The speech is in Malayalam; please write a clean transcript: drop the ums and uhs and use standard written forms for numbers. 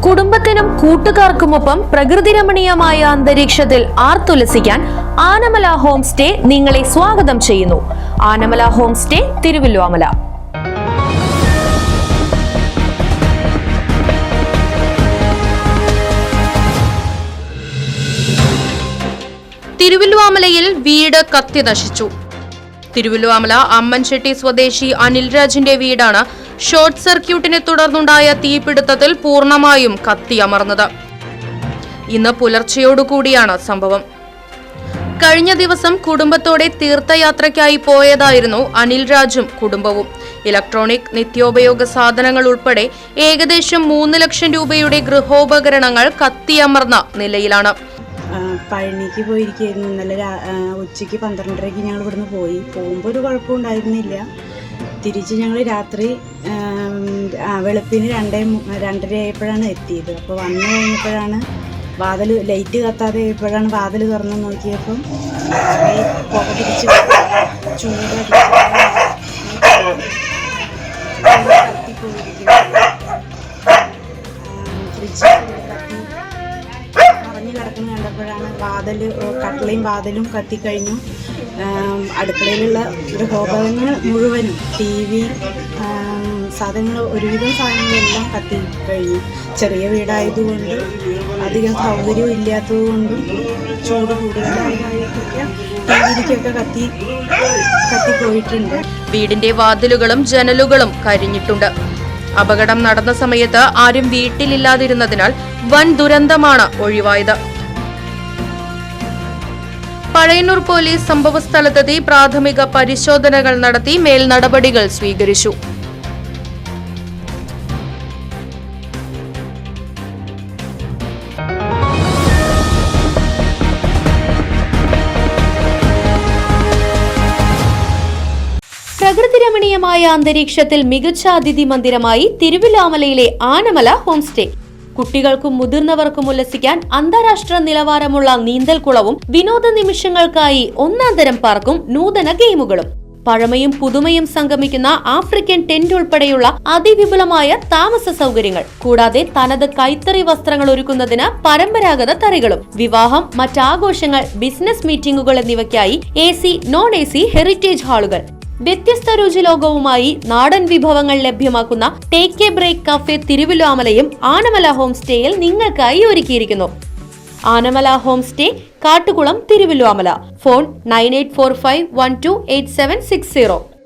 കുടുംബത്തിനും കൂട്ടുകാർക്കുമൊപ്പം പ്രകൃതി രമണീയമായ അന്തരീക്ഷത്തിൽ ആർത്തുലസിക്കാൻ ആനമല ഹോം സ്റ്റേ നിങ്ങളെ സ്വാഗതം ചെയ്യുന്നു. Anamala home stay, Thiruvilwamala. തിരുവല്ലുവാമലയിൽ വീട് കത്തി നശിച്ചു. തിരുവല്ലുവാമല അമ്മൻചെട്ടി സ്വദേശി അനിൽരാജിന്റെ വീടാണ് ഷോർട്ട് സർക്യൂട്ടിനെ തുടർന്നുണ്ടായ തീപിടുത്തത്തിൽ പൂർണ്ണമായും കത്തിയമർന്നത്. ഇന്ന് പുലർച്ചയോടുകൂടിയാണ് സംഭവം. കഴിഞ്ഞ ദിവസം കുടുംബത്തോടെ തീർത്ഥയാത്രയ്ക്കായി പോയതായിരുന്നു അനിൽരാജും കുടുംബവും. ഇലക്ട്രോണിക് നിത്യോപയോഗ സാധനങ്ങൾ ഉൾപ്പെടെ ഏകദേശം 3 ലക്ഷം രൂപയുടെ ഗൃഹോപകരണങ്ങൾ കത്തിയമർന്ന നിലയിലാണ്. പഴനിക്ക് പോയിരിക്കുന്നു. ഇന്നലെ ഉച്ചയ്ക്ക് 12:30 ഞങ്ങൾ ഇവിടുന്ന് പോകുമ്പോൾ ഒരു കുഴപ്പവും ഉണ്ടായിരുന്നില്ല. തിരിച്ച് ഞങ്ങൾ രാത്രി വെളുപ്പിന് 2:30 ആയപ്പോഴാണ് എത്തിയത്. അപ്പോൾ വന്നു കഴിഞ്ഞപ്പോഴാണ് വാതിൽ ലൈറ്റ് കത്താതെ ആയപ്പോഴാണ് വാതിൽ തുറന്ന് നോക്കിയപ്പം പുക പിടിച്ച് കത്തിപ്പോയിരിക്കുന്നു. ഫ്രിഡ്ജ് മറിഞ്ഞു കിടക്കുന്നത് കണ്ടപ്പോഴാണ് കട്ടിലയും വാതിലും കത്തിക്കഴിഞ്ഞു. അടുക്കളയിലുള്ള ഗൃഹോപകരണങ്ങൾ മുഴുവനും TV സാധനങ്ങൾ ഒരുവിധം സാധനങ്ങളെല്ലാം കത്തിക്കഴിഞ്ഞു. ചെറിയ വീടായതുകൊണ്ട് അധികം സൗകര്യം ഇല്ലാത്തതുകൊണ്ടും ചൂട് കൂടുതലായതൊക്കെ TVക്കൊക്കെ കത്തിപ്പോയിട്ടുണ്ട്. വീടിന്റെ വാതിലുകളും ജനലുകളും കരിഞ്ഞിട്ടുണ്ട്. അപകടം നടന്ന സമയത്ത് ആരും വീട്ടിലില്ലാതിരുന്നതിനാൽ വൻ ദുരന്തമാണ് ഒഴിവായത്. പഴയന്നൂർ പോലീസ് സംഭവസ്ഥലത്തെത്തി പ്രാഥമിക പരിശോധനകൾ നടത്തി മേൽ നടപടികൾ സ്വീകരിച്ചു. പ്രകൃതി രമണീയമായ അന്തരീക്ഷത്തിൽ മികച്ച അതിഥി മന്ദിരമായി തിരുവല്ലുവാമലയിലെ ആനമല ഹോം സ്റ്റേ. കുട്ടികൾക്കും മുതിർന്നവർക്കും ഉല്ലസിക്കാൻ അന്താരാഷ്ട്ര നിലവാരമുള്ള നീന്തൽക്കുളവും വിനോദ നിമിഷങ്ങൾക്കായി ഒന്നാന്തരം പാർക്കും നൂതന ഗെയിമുകളും പഴമയും പുതുമയും സംഗമിക്കുന്ന ആഫ്രിക്കൻ ടെന്റ് ഉൾപ്പെടെയുള്ള അതിവിപുലമായ താമസ സൗകര്യങ്ങൾ, കൂടാതെ തനത് കൈത്തറി വസ്ത്രങ്ങൾ ഒരുക്കുന്നതിന് പരമ്പരാഗത തറികളും, വിവാഹം, മറ്റാഘോഷങ്ങൾ, ബിസിനസ് മീറ്റിംഗുകൾ എന്നിവയ്ക്കായി AC, non-AC ഹെറിറ്റേജ് ഹാളുകൾ, വ്യത്യസ്ത രുചിലോകവുമായി നാടൻ വിഭവങ്ങൾ ലഭ്യമാക്കുന്ന ടേക്ക് എ ബ്രേക്ക് കഫേ തിരുവല്ലുവാമലയും ആനമല ഹോം സ്റ്റേയിൽ നിങ്ങൾക്കായി ഒരുക്കിയിരിക്കുന്നു. Anamala home stay, Kattukulam, Thiruvilwamala. Phone 9845128760.